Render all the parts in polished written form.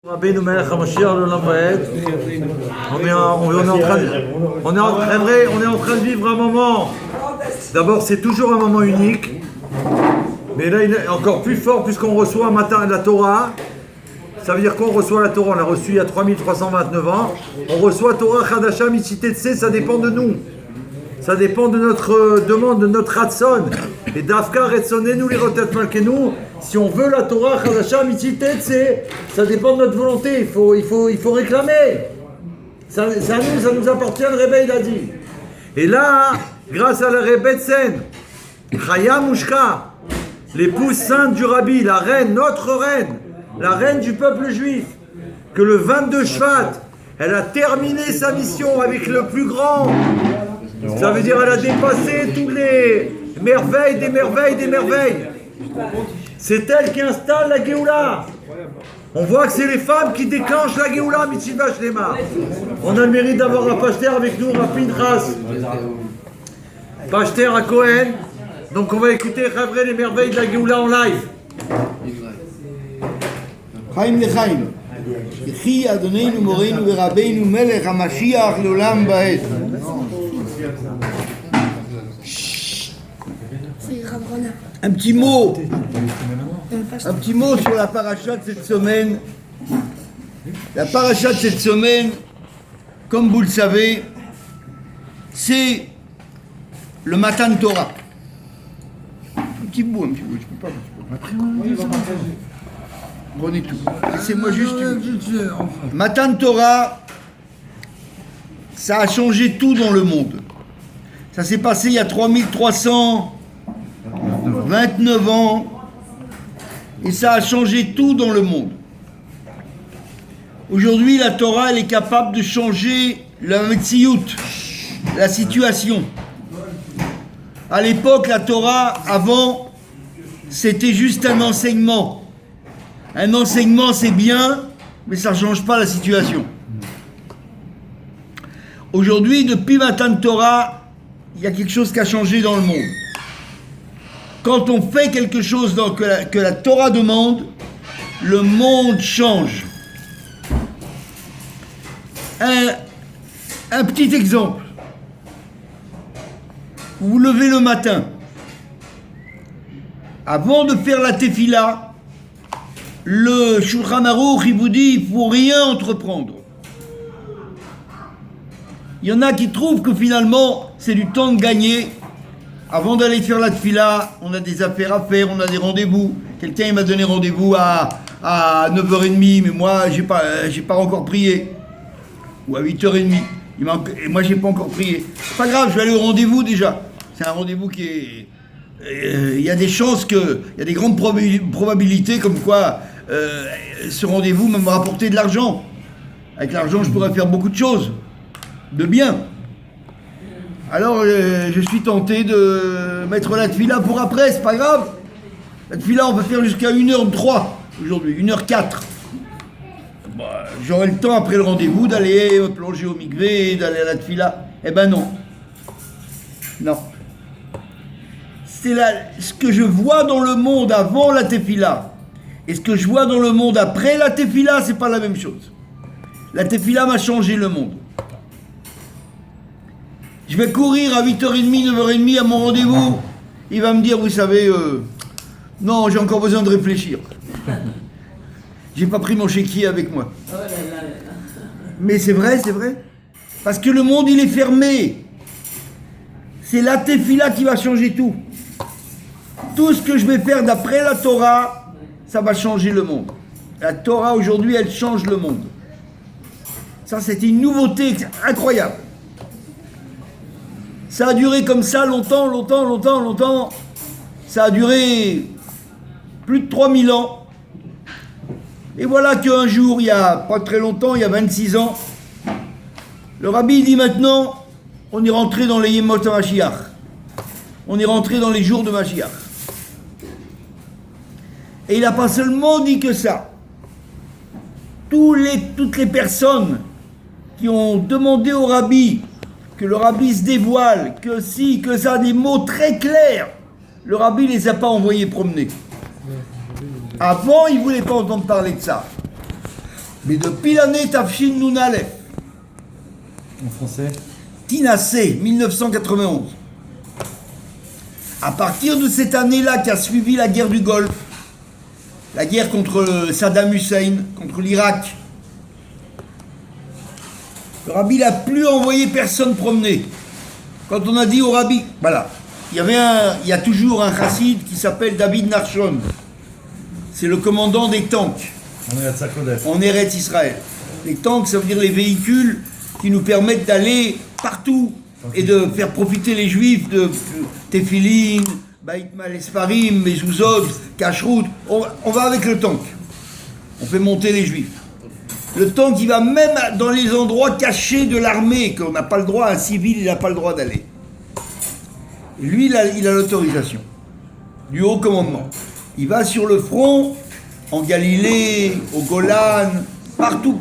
Rabbeinu Melech HaMashiach l'Olam Va'ed. On est en train de vivre un moment. D'abord, c'est toujours un moment unique, mais là, il est encore plus fort puisqu'on reçoit un matin la Torah. Ça veut dire qu'on reçoit la Torah. On l'a reçue il y a 3329 ans. On reçoit Torah Chadasha Mitzitetse. Ça dépend de nous. Ça dépend de notre demande, de notre ratson. Et Dafka Retsonenu Lirotet Malkenu. Si on veut la Torah Chadasha Mitzitetse, ça dépend de notre volonté. Il faut réclamer. Ça nous appartient. Le Rebbe il a dit. Et là, grâce à la Rebbe Tsen, Chaya Mushka, l'épouse sainte du Rabbi, la reine, notre reine, la reine du peuple juif, que le 22 Shvat, elle a terminé sa mission avec le plus grand. Ça veut dire qu'elle a dépassé toutes les merveilles des merveilles des merveilles. C'est elle qui installe la Géoula. On voit que c'est les femmes qui déclenchent la Géoula, Mitzvah Shlema. On a le mérite d'avoir un Pachter avec nous, Rav Pinchas. Pachter à Cohen. Donc on va écouter Chavre les merveilles de la Géoula en live. חיים לחיים, יחי אדוננו מורנו ורבנו מלך המשיח לעולם ועד. Un petit mot sur la paracha de cette semaine. La paracha de cette semaine, comme vous le savez, c'est le Matan Torah. Un petit bout, je peux pas. Prenez tout. Laissez-moi juste Matan Torah, ça a changé tout dans le monde. Ça s'est passé il y a 3329 ans et ça a changé tout dans le monde. Aujourd'hui, la Torah, elle est capable de changer la Metsiout, la situation. À l'époque, la Torah, avant, c'était juste un enseignement. Un enseignement, c'est bien, mais ça ne change pas la situation. Aujourd'hui, depuis Matan Torah, il y a quelque chose qui a changé dans le monde. Quand on fait quelque chose que la Torah demande, le monde change. Un petit exemple. Vous vous levez le matin. Avant de faire la tefila, le Shulchan Aruch, il vous dit, il ne faut rien entreprendre. Il y en a qui trouvent que finalement, c'est du temps de gagner. Avant d'aller faire la tefila, on a des affaires à faire, on a des rendez-vous. Quelqu'un il m'a donné rendez-vous à 9h30, mais moi, j'ai pas encore prié. Ou à 8h30. Et moi, j'ai pas encore prié. C'est pas grave, je vais aller au rendez-vous déjà. C'est un rendez-vous qui est... Il y a des chances il y a des grandes probabilités comme quoi ce rendez-vous va me rapporter de l'argent. Avec l'argent, je pourrais faire beaucoup de choses, de bien. Alors, je suis tenté de mettre la tefila pour après, c'est pas grave. La tefila, on peut faire jusqu'à 1h03 aujourd'hui, 1h04. Bah, j'aurai le temps après le rendez-vous d'aller me plonger au mikvé, d'aller à la tefila. Eh ben non. Non. C'est ce que je vois dans le monde avant la tefila et ce que je vois dans le monde après la tefila, c'est pas la même chose. La tefila m'a changé le monde. Je vais courir à 8h30, 9h30 à mon rendez-vous. Il va me dire, vous savez, non, j'ai encore besoin de réfléchir. J'ai pas pris mon chéquier avec moi. Mais c'est vrai. Parce que le monde, il est fermé. C'est la tefila qui va changer tout. Tout ce que je vais faire d'après la Torah, ça va changer le monde. La Torah aujourd'hui, elle change le monde. Ça, c'est une nouveauté incroyable. Ça a duré comme ça longtemps. Ça a duré plus de 3000 ans. Et voilà qu'un jour, il y a pas très longtemps, il y a 26 ans, le Rabbi dit maintenant, on est rentré dans les Yemot HaMashiach. On est rentré dans les jours de Mashiach. Et il n'a pas seulement dit que ça. Toutes les personnes qui ont demandé au Rabbi que le Rabbi se dévoile, que ça, des mots très clairs, le Rabbi ne les a pas envoyés promener. Avant, il ne voulait pas entendre parler de ça. Mais depuis l'année Tafshin Nounalef, En français. Tinasé, 1991, à partir de cette année-là qui a suivi la guerre du Golfe, la guerre contre Saddam Hussein, contre l'Irak, le rabbi n'a plus envoyé personne promener. Quand on a dit au rabbi, voilà, il y a toujours un chassid qui s'appelle David Narshon. C'est le commandant des tanks. On est à Tsakodesh. En Eretz Israël. Les tanks, ça veut dire les véhicules qui nous permettent d'aller partout et de faire profiter les juifs de Tefillin, Beit Mal Esparim, Mezuzot, Kashrut. On va avec le tank. On fait monter les juifs. Le tank, il va même dans les endroits cachés de l'armée, qu'on n'a pas le droit, un civil, il n'a pas le droit d'aller. Lui, il a l'autorisation du haut commandement. Il va sur le front, en Galilée, au Golan, partout.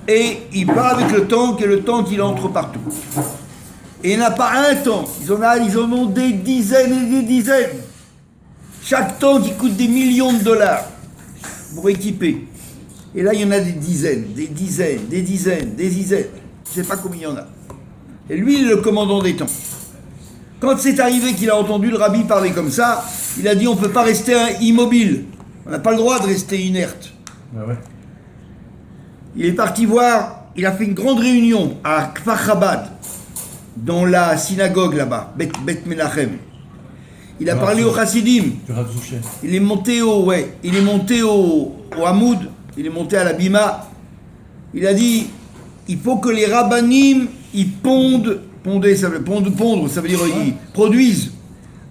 Et il va avec le tank, et le tank, il entre partout. Et il n'y en a pas un tank, ils en ont des dizaines et des dizaines. Chaque tank, il coûte des millions de dollars pour équiper. Et là, il y en a des dizaines. Je ne sais pas combien il y en a. Et lui, il est le commandant des tanks. Quand c'est arrivé qu'il a entendu le rabbi parler comme ça, il a dit on ne peut pas rester immobile. On n'a pas le droit de rester inerte. Ah ouais. Il est parti voir, il a fait une grande réunion à Kfar Chabad, dans la synagogue là-bas, Bet Menachem. Il a parlé au Chassidim. Il est monté au Hamoud, il est monté à la Bima. Il a dit, il faut que les rabbanim, ils pondre, ça veut dire ils produisent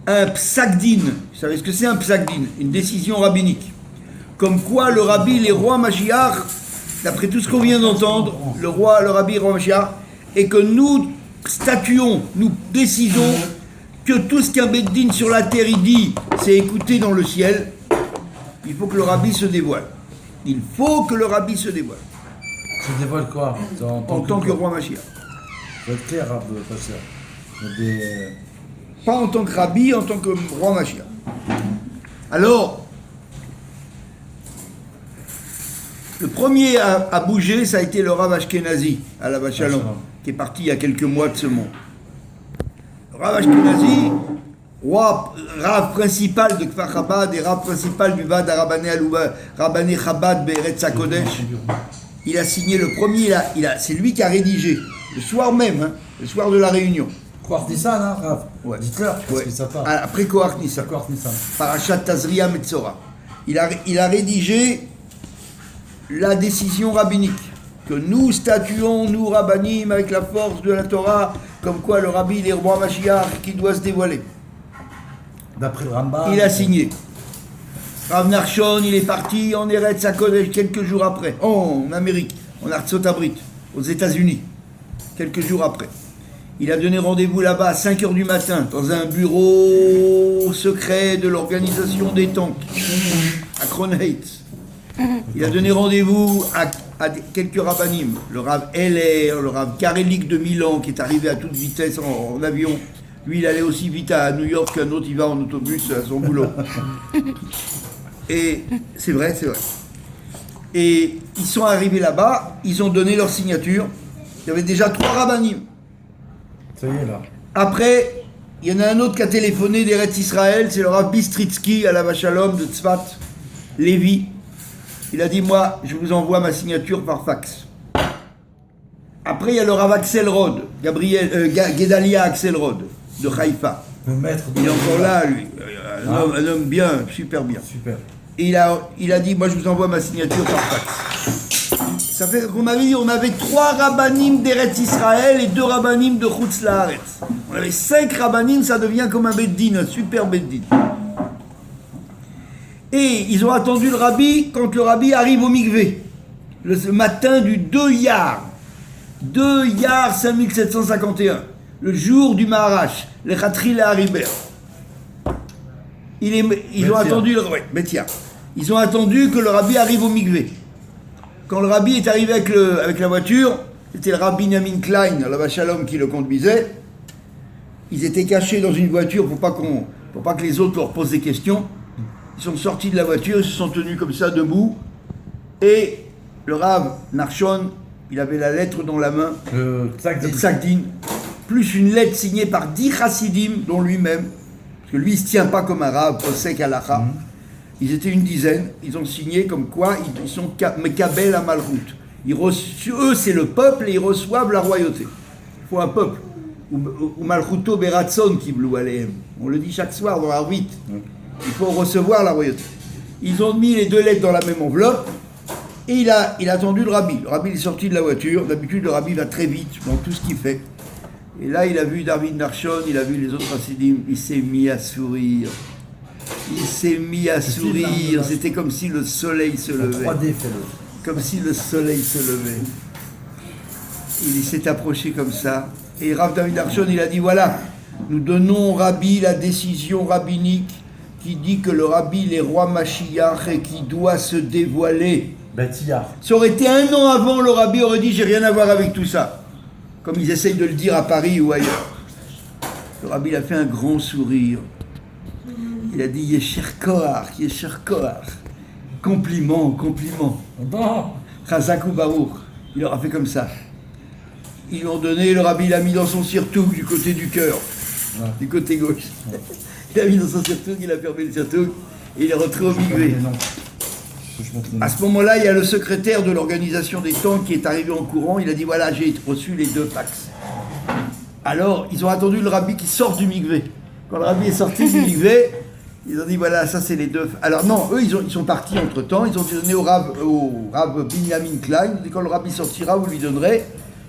un psak-din. Vous savez ce que c'est un psak-din? Une décision rabbinique. Comme quoi le rabbi, les rois Mashiach, d'après tout ce qu'on vient d'entendre, le rabbi, roi Mashiach, et que nous statuons, nous décidons que tout ce qu'un Beddin sur la terre il dit, c'est écouté dans le ciel. Il faut que le rabbi se dévoile. Il faut que le rabbi se dévoile. Se dévoile quoi? En tant que roi Mashiach. Faut être clair, pasteur. Pas en tant que rabbi, en tant que roi Mashiach. Alors, le premier à bouger, ça a été le Rav Ashkenazi, à la Shalom, qui est parti il y a quelques mois de ce monde. Le Rav Ashkenazi, Rav principal de Kfar Chabad et Rav principal du Vad Rabbané Chabad Be'eretz HaKodesh, il a signé le premier, c'est lui qui a rédigé, le soir même, le soir de la réunion. Koach Nissan, hein, Rav? Ouais. Dites-leur, parce que ça part. Après Koach Nissan. Parashat Tazria Metzora. Il a rédigé la décision rabbinique. Que nous statuons, nous rabbanim, avec la force de la Torah, comme quoi le rabbi, il est roi Mashiach qui doit se dévoiler. D'après le Rambam. Il a signé. Rav Narshon, il est parti en Eretz HaKodesh quelques jours après, en Amérique, en Artsot Abrit, aux États-Unis, quelques jours après. Il a donné rendez-vous là-bas à 5h du matin, dans un bureau secret de l'organisation des tanks, à Crown Heights. Il a donné rendez-vous à quelques rabbanim, le Rav Heller, le Rav Karelik de Milan, qui est arrivé à toute vitesse en avion. Lui, il allait aussi vite à New York qu'un autre, il va en autobus à son boulot. Et c'est vrai. Et ils sont arrivés là-bas, ils ont donné leur signature. Il y avait déjà 3 rabbanim. Ça y est, là. Après, il y en a un autre qui a téléphoné d'Eretz Israël, c'est le Rav Bistritsky à la Vachalom de Tzfat, Lévi. Il a dit, moi, je vous envoie ma signature par fax. Après, il y a le Rav Axelrod, Gedalia Axelrod, de Haïfa. Le maître de Il est encore là, lui. Un homme bien, super bien. Super. Et il a dit, moi, je vous envoie ma signature par fax. Ça fait qu'on avait dit, on avait 3 rabbanim d'Eretz Israël et 2 rabbanim de Chutz Laaretz. On avait 5 rabbanim, ça devient comme un beddin, un super beddin. Et ils ont attendu le rabbi quand le rabbi arrive au mikvé, le matin du 2 Iyar. 2 Iyar 5751, le jour du Maharash, le Khatri le Hariber. Ils ont attendu Ils ont attendu que le rabbi arrive au mikvé. Quand le rabbi est arrivé avec la voiture, c'était le rabbi Namin Klein, la Shalom, qui le conduisait. Ils étaient cachés dans une voiture pour pas que les autres leur posent des questions. Ils sont sortis de la voiture, ils se sont tenus comme ça, debout. Et le Rav Narshon, il avait la lettre dans la main, Le de Psaq-Din, plus une lettre signée par 10 chassidim, dont lui-même, parce que lui il se tient pas comme un Rav, Posek Halacha. Ils étaient une dizaine, ils ont signé comme quoi ils sont Mekabel à Malchut. Eux c'est le peuple et ils reçoivent la royauté. Il faut un peuple. Ou Malchuto Beratson qui blou alehem. On le dit chaque soir dans la 8. Il faut recevoir la royauté. Ils ont mis les deux lettres dans la même enveloppe et il a attendu le rabbi. Le rabbi est sorti de la voiture. D'habitude, le rabbi va très vite dans tout ce qu'il fait. Et là, il a vu David Narshon, il a vu les autres chassidim. Il s'est mis à sourire. Il s'est mis à sourire. C'était comme si le soleil se levait. 3D, fais-le. Comme si le soleil se levait. Il s'est approché comme ça. Et Rav David Narshon, il a dit, voilà, nous donnons au rabbi la décision rabbinique qui dit que le rabbi il est roi Mashiach et qui doit se dévoiler. Bâtillard. Ça aurait été 1 an avant, le rabbi aurait dit, j'ai rien à voir avec tout ça. Comme ils essayent de le dire à Paris ou ailleurs. Le rabbi il a fait un grand sourire. Il a dit, Yesher Koach, Yesher Koach. Compliment, compliment. Bon. Chazak ou Baruch. Il leur a fait comme ça. Ils lui ont donné, le rabbi l'a mis dans son sirtouk du côté du cœur, du côté gauche. Il a mis dans son sirtouk, il a fermé le sirtouk et il est rentré au migvé. À ce moment-là, il y a le secrétaire de l'organisation des temps qui est arrivé en courant. Il a dit voilà, j'ai reçu les 2 fax. Alors, ils ont attendu le rabbi qui sorte du migvé. Quand le rabbi est sorti du migvé, ils ont dit voilà, ça c'est les 2. Alors non, eux ils sont partis entre temps. Ils ont donné au Rav Binyamin Klein. Et quand le rabbi sortira, vous lui donnerez.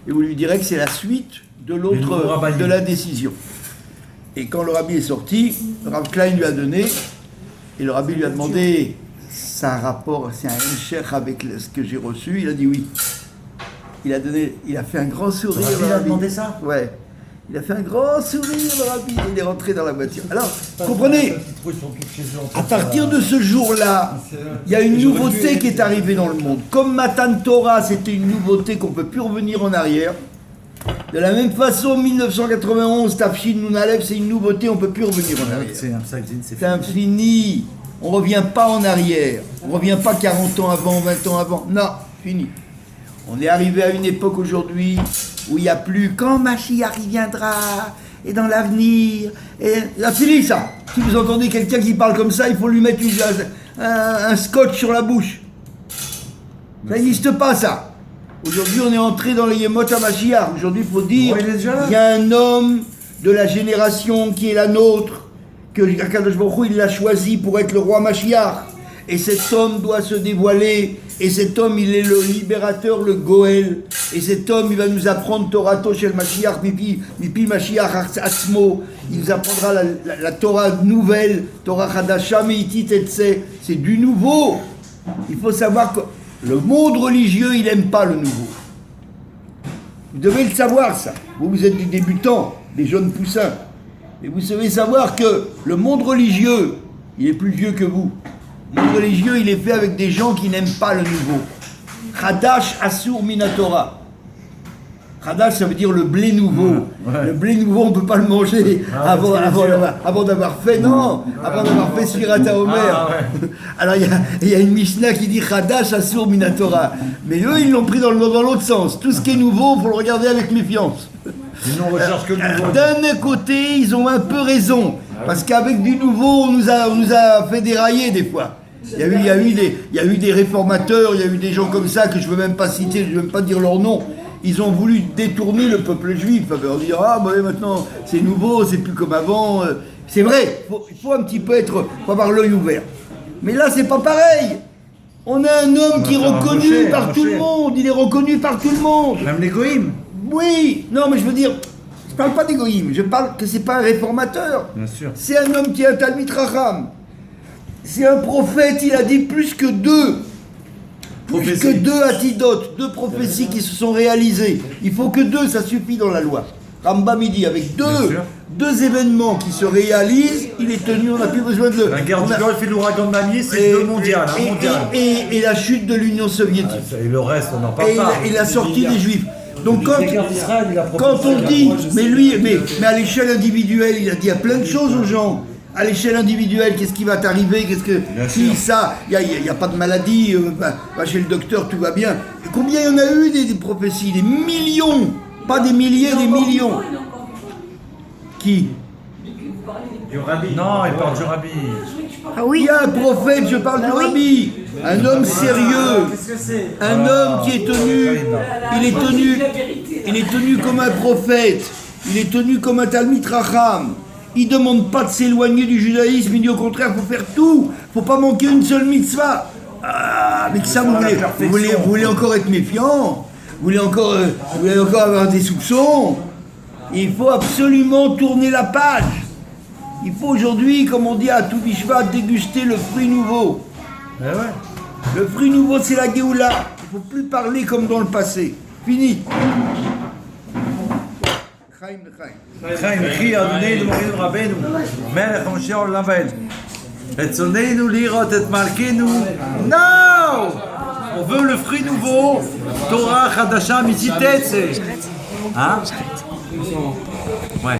Et vous lui direz que c'est la suite de l'autre, de la décision. Et quand le rabbi est sorti, le Rav Klein lui a donné, et le rabbi lui a demandé, c'est un rapport, c'est un hemshech avec ce que j'ai reçu. Il a dit oui. Il a fait un grand sourire. Le rabbi a demandé ça ? Ouais. Il a fait un grand sourire, le rabbi. Il est rentré dans la voiture. Alors, comprenez, à partir de ce jour-là, il y a une nouveauté qui est arrivée dans le monde. Comme Matan Torah, c'était une nouveauté qu'on ne peut plus revenir en arrière. De la même façon, 1991, Tafshin Nounalev, c'est une nouveauté, on ne peut plus revenir en arrière. C'est infini. On ne revient pas en arrière. On ne revient pas 40 ans avant, 20 ans avant. Non, fini. On est arrivé à une époque aujourd'hui où il n'y a plus quand Mashiach y viendra et dans l'avenir. Et là, fini ça. Si vous entendez quelqu'un qui parle comme ça, il faut lui mettre un scotch sur la bouche. Ça n'existe pas ça. Aujourd'hui, on est entré dans les Yemot HaMashiach. Aujourd'hui, il faut dire il y a un homme de la génération qui est la nôtre, que Akadosh Baruch Hu, il l'a choisi pour être le roi Mashiach. Et cet homme doit se dévoiler, et cet homme il est le libérateur, le Goël, et cet homme il va nous apprendre Torato shel Mashiach, Mipi Mashiach Atzmo, il nous apprendra la Torah nouvelle, Torah Chadasha Meitit Etse, c'est du nouveau. Il faut savoir que le monde religieux il n'aime pas le nouveau. Vous devez le savoir ça, vous êtes des débutants, des jeunes poussins, mais vous devez savoir que le monde religieux il est plus vieux que vous. Le monde religieux, il est fait avec des gens qui n'aiment pas le nouveau. Chadash Asur Minatora. Chadash, ça veut dire le blé nouveau. Ouais. Le blé nouveau, on ne peut pas le manger avant d'avoir fait, non, avant d'avoir fait Sfirata Omer. Ouais. Alors, il y a une Mishnah qui dit Chadash Asur Minatora. Mais eux, ils l'ont pris dans l'autre sens. Tout ce qui est nouveau, il faut le regarder avec méfiance. Sinon, on recherche que le nouveau. D'un côté, ils ont un peu raison. Parce qu'avec du nouveau, on nous a fait dérailler des fois. Il y a eu des réformateurs, il y a eu des gens comme ça que je ne veux même pas citer, je ne veux même pas dire leur nom. Ils ont voulu détourner le peuple juif, leur dire maintenant c'est nouveau, c'est plus comme avant. C'est vrai, il faut un petit peu faut avoir l'œil ouvert. Mais là c'est pas pareil. On a un homme qui est reconnu par tout le monde, il est reconnu par tout le monde. Même les goïms. Oui, non mais je veux dire, je parle pas des goïms, je parle que c'est pas un réformateur. Bien sûr. C'est un homme qui est un Talmid Chacham. C'est un prophète, il a dit plus que 2 atidotes, 2 prophéties qui se sont réalisées. Il faut que 2, ça suffit dans la loi. Rambam il dit avec 2 événements qui se réalisent, il est tenu, on n'a plus besoin de... La guerre du Golfe et l'ouragan de Mamie, c'est 2 mondiales. Et la chute de l'Union soviétique. Et le reste, on n'en parle pas. Et la sortie des Juifs. Donc quand on dit, mais à l'échelle individuelle, il a dit à plein de choses aux gens. À l'échelle individuelle, qu'est-ce qui va t'arriver? Qu'est-ce que si ça, il y a pas de maladie, va chez le docteur, tout va bien. Et combien il y en a eu des prophéties? Des millions, pas des milliers, des millions. Qui? Non, il parle du rabbi. Ah oui. Il y a un prophète, je parle du rabbi, un homme sérieux, un homme qui est tenu, il est tenu comme un prophète, il est tenu comme un Talmid Racham. Il ne demande pas de s'éloigner du judaïsme, il dit au contraire, il faut faire tout, il ne faut pas manquer une seule mitzvah. Ah, mais que ça, vous voulez encore être méfiant, vous voulez encore avoir des soupçons. Il faut absolument tourner la page. Il faut aujourd'hui, comme on dit à Tou Bishvat, déguster le fruit nouveau. Eh ouais. Le fruit nouveau, c'est la Géoula. Il ne faut plus parler comme dans le passé. Fini. Chaim. חיים, וכי אדוננו מורינו רבנו, מלך המשיח עולם ועד. רצוננו לראות את מלכנו, non! On veut le fruit nouveau, Torah Chadasha Mititetze. Hein? Ouais.